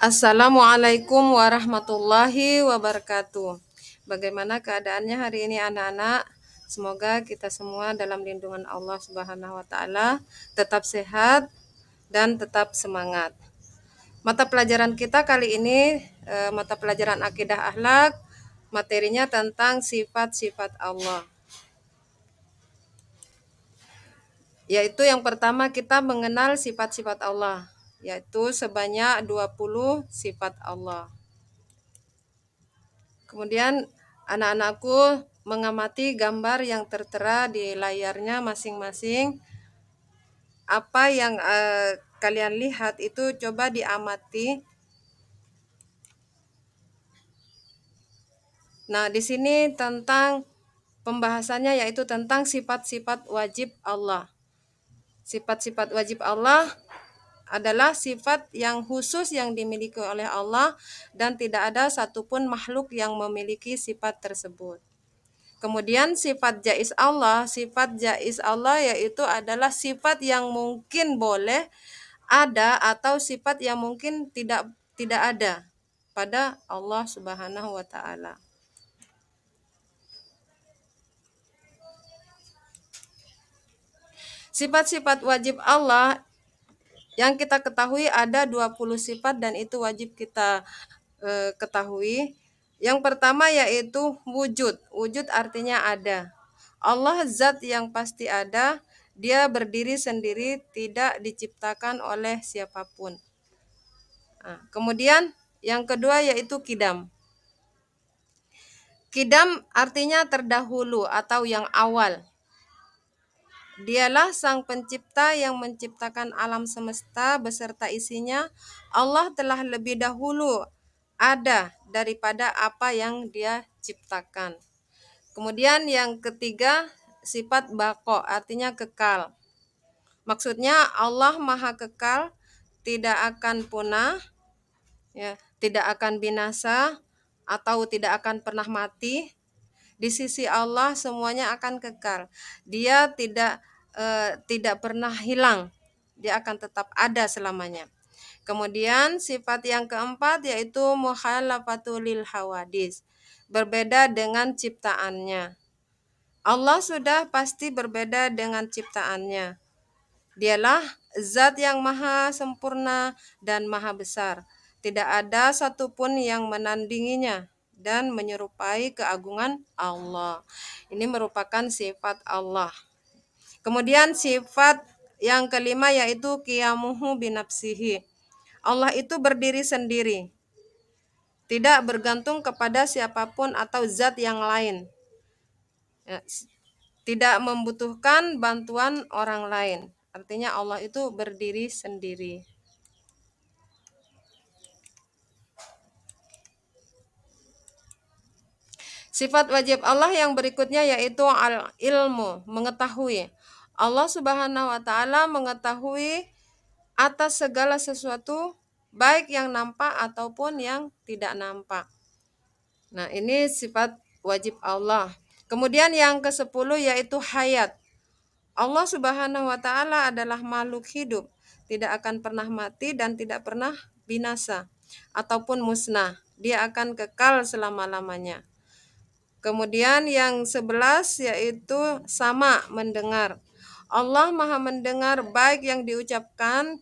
Assalamualaikum warahmatullahi wabarakatuh. Bagaimana keadaannya hari ini anak-anak? Semoga kita semua dalam lindungan Allah Subhanahu wa taala tetap sehat dan tetap semangat. Mata pelajaran kita kali ini mata pelajaran akidah akhlak, materinya tentang sifat-sifat Allah. Yaitu yang pertama kita mengenal sifat-sifat Allah, yaitu sebanyak 20 sifat Allah. Kemudian anak-anakku mengamati gambar yang tertera di layarnya masing-masing. Apa yang kalian lihat itu coba diamati. Nah, di sini tentang pembahasannya yaitu tentang sifat-sifat wajib Allah. Sifat-sifat wajib Allah adalah sifat yang khusus yang dimiliki oleh Allah dan tidak ada satupun makhluk yang memiliki sifat tersebut. Kemudian sifat jaiz Allah yaitu adalah sifat yang mungkin boleh ada atau sifat yang mungkin tidak ada pada Allah Subhanahu wa taala. Sifat-sifat wajib Allah yang kita ketahui ada 20 sifat dan itu wajib kita ketahui. Yang pertama yaitu wujud. Wujud artinya ada. Allah zat yang pasti ada, dia berdiri sendiri, tidak diciptakan oleh siapapun. Nah, kemudian yang kedua yaitu kidam. Kidam artinya terdahulu atau yang awal. Dialah sang pencipta yang menciptakan alam semesta beserta isinya. Allah telah lebih dahulu ada daripada apa yang dia ciptakan. Kemudian yang ketiga sifat baqo artinya kekal. Maksudnya Allah maha kekal, tidak akan punah, ya, tidak akan binasa atau tidak akan pernah mati. Di sisi Allah semuanya akan kekal. Dia tidak pernah hilang. Dia akan tetap ada selamanya. Kemudian sifat yang keempat yaitu mukhalafatul lil hawadis. Berbeda dengan ciptaannya. Allah sudah pasti berbeda dengan ciptaannya. Dialah zat yang maha sempurna dan maha besar. Tidak ada satupun yang menandinginya dan menyerupai keagungan Allah. Ini merupakan sifat Allah. Kemudian sifat yang kelima yaitu qiyamuhu binafsihi. Allah itu berdiri sendiri. Tidak bergantung kepada siapapun atau zat yang lain. Ya, tidak membutuhkan bantuan orang lain. Artinya Allah itu berdiri sendiri. Sifat wajib Allah yang berikutnya yaitu al-ilmu, mengetahui. Allah Subhanahu wa taala mengetahui atas segala sesuatu baik yang nampak ataupun yang tidak nampak. Nah, ini sifat wajib Allah. Kemudian yang ke-10 yaitu hayat. Allah Subhanahu wa taala adalah makhluk hidup, tidak akan pernah mati dan tidak pernah binasa ataupun musnah. Dia akan kekal selama-lamanya. Kemudian yang 11 yaitu sama mendengar. Allah Maha mendengar baik yang diucapkan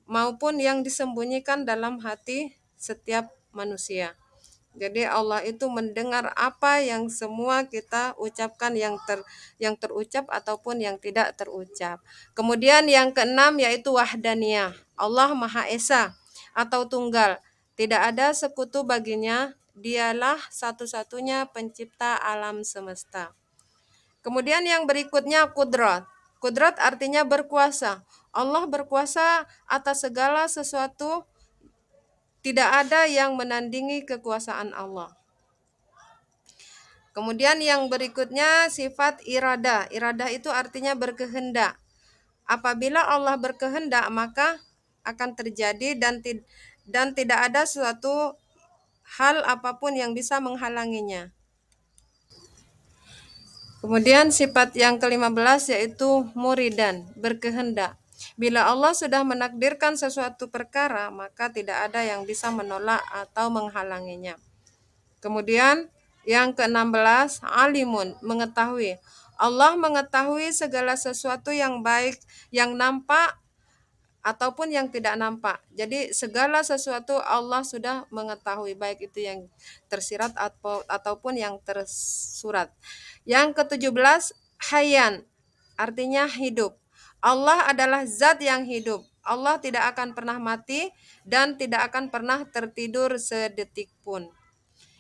maupun yang disembunyikan dalam hati setiap manusia. Jadi Allah itu mendengar apa yang semua kita ucapkan yang terucap ataupun yang tidak terucap. Kemudian yang keenam yaitu wahdaniyah. Allah Maha Esa atau tunggal. Tidak ada sekutu baginya, dialah satu-satunya pencipta alam semesta. Kemudian yang berikutnya kudrat. Kudrat artinya berkuasa. Allah berkuasa atas segala sesuatu, tidak ada yang menandingi kekuasaan Allah. Kemudian yang berikutnya sifat irada. Irada itu artinya berkehendak. Apabila Allah berkehendak maka akan terjadi dan tidak ada suatu hal apapun yang bisa menghalanginya. Kemudian sifat yang ke-15 yaitu muridan, berkehendak. Bila Allah sudah menakdirkan sesuatu perkara, maka tidak ada yang bisa menolak atau menghalanginya. Kemudian yang ke-16, alimun, mengetahui. Allah mengetahui segala sesuatu yang baik, yang nampak ataupun yang tidak nampak. Jadi segala sesuatu Allah sudah mengetahui, baik itu yang tersirat ataupun yang tersurat. Yang ke-17, hayyan, artinya hidup. Allah adalah zat yang hidup. Allah tidak akan pernah mati dan tidak akan pernah tertidur sedetik pun.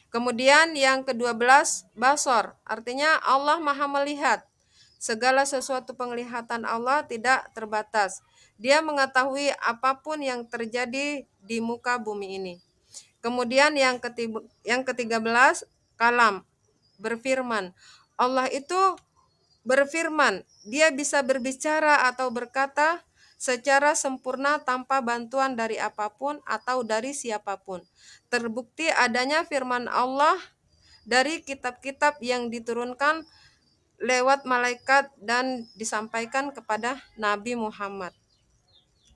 Kemudian yang ke-12, basor, artinya Allah Maha melihat. Segala sesuatu penglihatan Allah tidak terbatas. Dia mengetahui apapun yang terjadi di muka bumi ini. Kemudian yang ke-13, kalam, berfirman. Allah itu berfirman, dia bisa berbicara atau berkata secara sempurna tanpa bantuan dari apapun atau dari siapapun. Terbukti adanya firman Allah dari kitab-kitab yang diturunkan lewat malaikat dan disampaikan kepada Nabi Muhammad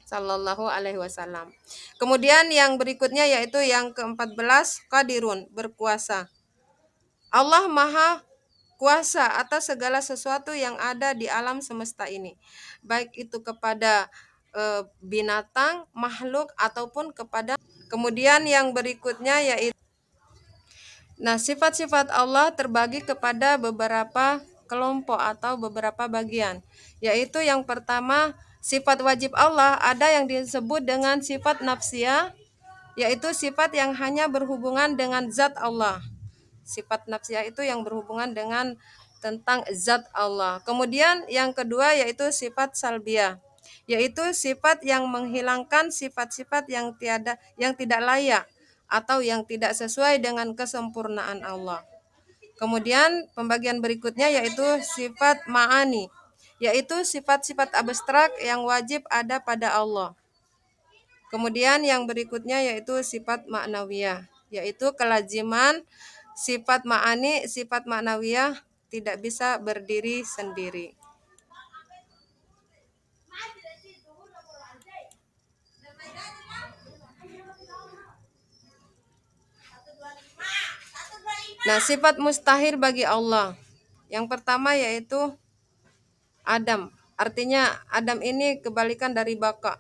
Sallallahu Alaihi Wasallam. Kemudian yang berikutnya yaitu yang ke-14, qadirun, berkuasa. Allah Maha kuasa atas segala sesuatu yang ada di alam semesta ini, baik itu kepada binatang, makhluk ataupun kepada. Kemudian yang berikutnya yaitu, nah, sifat-sifat Allah terbagi kepada beberapa kelompok atau beberapa bagian, yaitu yang pertama, sifat wajib Allah ada yang disebut dengan sifat nafsiyah, yaitu sifat yang hanya berhubungan dengan zat Allah. Sifat nafsiyah itu yang berhubungan dengan tentang zat Allah. Kemudian yang kedua yaitu sifat salbiyah, yaitu sifat yang menghilangkan sifat-sifat yang tidak layak atau yang tidak sesuai dengan kesempurnaan Allah. Kemudian pembagian berikutnya yaitu sifat ma'ani, yaitu sifat-sifat abstrak yang wajib ada pada Allah. Kemudian yang berikutnya yaitu sifat maknawiyah, yaitu kelaziman sifat ma'ani, sifat maknawiyah tidak bisa berdiri sendiri. Nah, sifat mustahil bagi Allah. Yang pertama yaitu Adam. Artinya Adam ini kebalikan dari baka,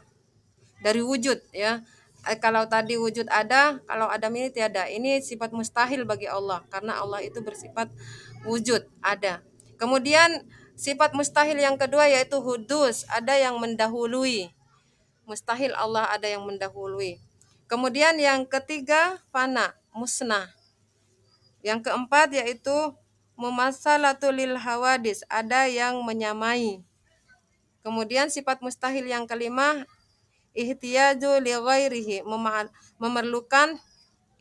dari wujud ya. Kalau tadi wujud ada, kalau Adam ini tiada. Ini sifat mustahil bagi Allah karena Allah itu bersifat wujud, ada. Kemudian sifat mustahil yang kedua yaitu hudus, ada yang mendahului. Mustahil Allah ada yang mendahului. Kemudian yang ketiga fana, musnah. Yang keempat yaitu mumassalatul lil hawadis, ada yang menyamai. Kemudian sifat mustahil yang kelima ihtiyaju li ghairihi, memerlukan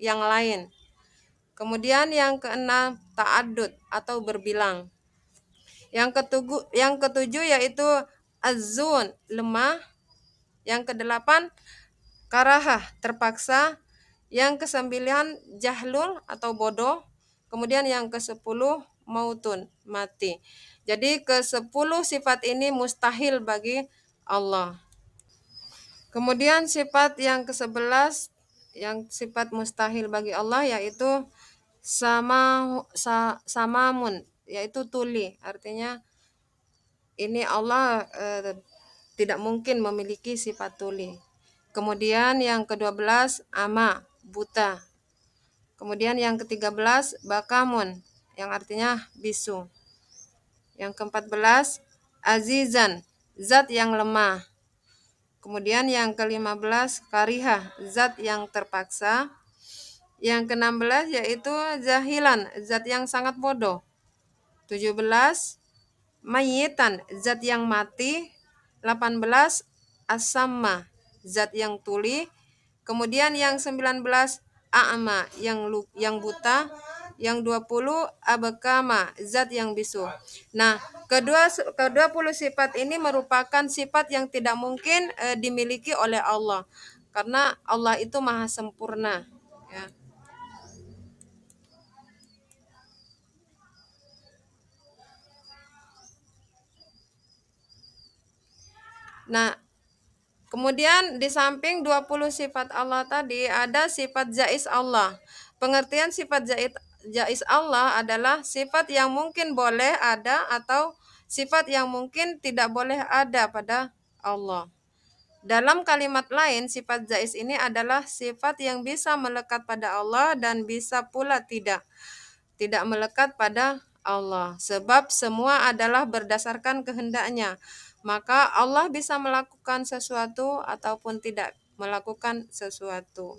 yang lain. Kemudian yang keenam ta'addud atau berbilang. Yang ketujuh yaitu azzun, lemah. Yang kedelapan karahah, terpaksa. Yang kesembilan jahlul atau bodoh. Kemudian yang kesepuluh mautun, mati. Jadi ke-10 sifat ini mustahil bagi Allah. Kemudian sifat yang ke-11 yang sifat mustahil bagi Allah yaitu samamun, yaitu tuli. Artinya ini Allah tidak mungkin memiliki sifat tuli. Kemudian yang ke-12 ama, buta. Kemudian yang ke-13 bakamun, yang artinya bisu. Yang ke-14 azizan, zat yang lemah. Kemudian yang ke-15 karihah, zat yang terpaksa. Yang ke-16 yaitu jahilan, zat yang sangat bodoh. 17 mayitan, zat yang mati. 18 asamma, zat yang tuli. Kemudian yang 19 a'ma, yang buta. Yang 20 abkama, zat yang bisu. Nah, ke-20 sifat ini merupakan sifat yang tidak mungkin dimiliki oleh Allah karena Allah itu maha sempurna ya. Nah, Kemudian di samping 20 sifat Allah tadi ada sifat jaiz Allah. Pengertian sifat jaiz Allah adalah sifat yang mungkin boleh ada atau sifat yang mungkin tidak boleh ada pada Allah. Dalam kalimat lain, sifat jaiz ini adalah sifat yang bisa melekat pada Allah dan bisa pula tidak melekat pada Allah. Sebab semua adalah berdasarkan kehendaknya. Maka Allah bisa melakukan sesuatu ataupun tidak melakukan sesuatu.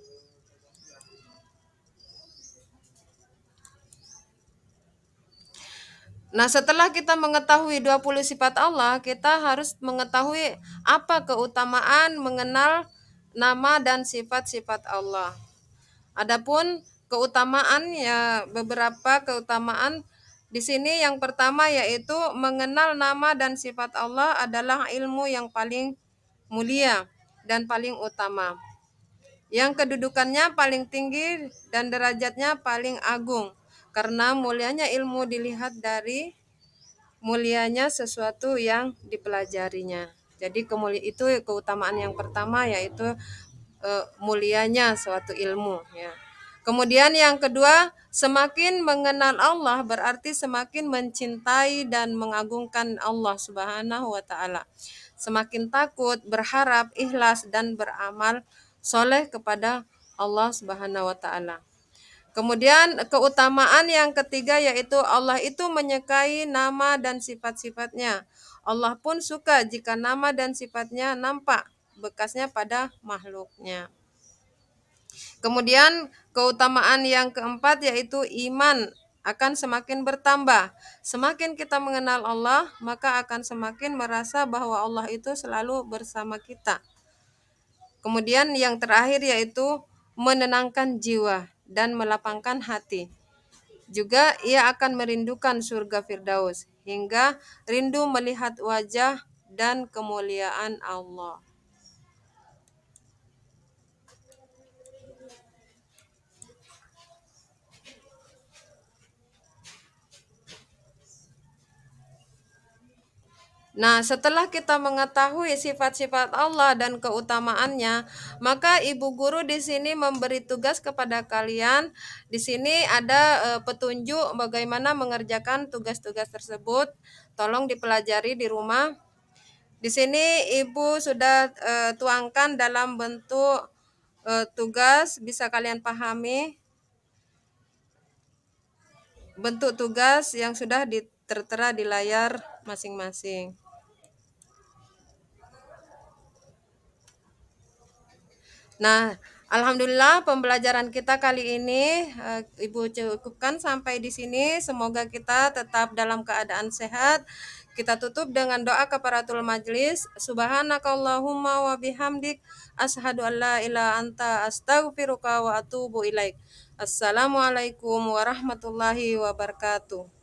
Nah, setelah kita mengetahui 20 sifat Allah, kita harus mengetahui apa keutamaan mengenal nama dan sifat-sifat Allah. Adapun keutamaan ya, beberapa keutamaan di sini yang pertama yaitu mengenal nama dan sifat Allah adalah ilmu yang paling mulia dan paling utama. Yang kedudukannya paling tinggi dan derajatnya paling agung. Karena mulianya ilmu dilihat dari mulianya sesuatu yang dipelajarinya. Jadi itu keutamaan yang pertama yaitu mulianya suatu ilmu ya. Kemudian yang kedua, semakin mengenal Allah berarti semakin mencintai dan mengagungkan Allah Subhanahu wa taala. Semakin takut, berharap, ikhlas dan beramal soleh kepada Allah Subhanahu wa taala. Kemudian keutamaan yang ketiga yaitu Allah itu menyukai nama dan sifat-sifatnya. Allah pun suka jika nama dan sifatnya nampak bekasnya pada makhluknya. Kemudian keutamaan yang keempat yaitu iman akan semakin bertambah. Semakin kita mengenal Allah, maka akan semakin merasa bahwa Allah itu selalu bersama kita. Kemudian yang terakhir yaitu menenangkan jiwa dan melapangkan hati. Juga ia akan merindukan surga Firdaus hingga rindu melihat wajah dan kemuliaan Allah. Nah, setelah kita mengetahui sifat-sifat Allah dan keutamaannya, maka ibu guru di sini memberi tugas kepada kalian. Di sini ada petunjuk bagaimana mengerjakan tugas-tugas tersebut. Tolong dipelajari di rumah. Di sini ibu sudah tuangkan dalam bentuk tugas, bisa kalian pahami bentuk tugas yang sudah tertera di layar masing-masing. Nah, alhamdulillah pembelajaran kita kali ini Ibu cukupkan sampai di sini. Semoga kita tetap dalam keadaan sehat. Kita tutup dengan doa kafaratul majlis. Subhanakallahumma wa bihamdik asyhadu an la ilaha anta astaghfiruka wa atubu ilaik. Assalamualaikum warahmatullahi wabarakatuh.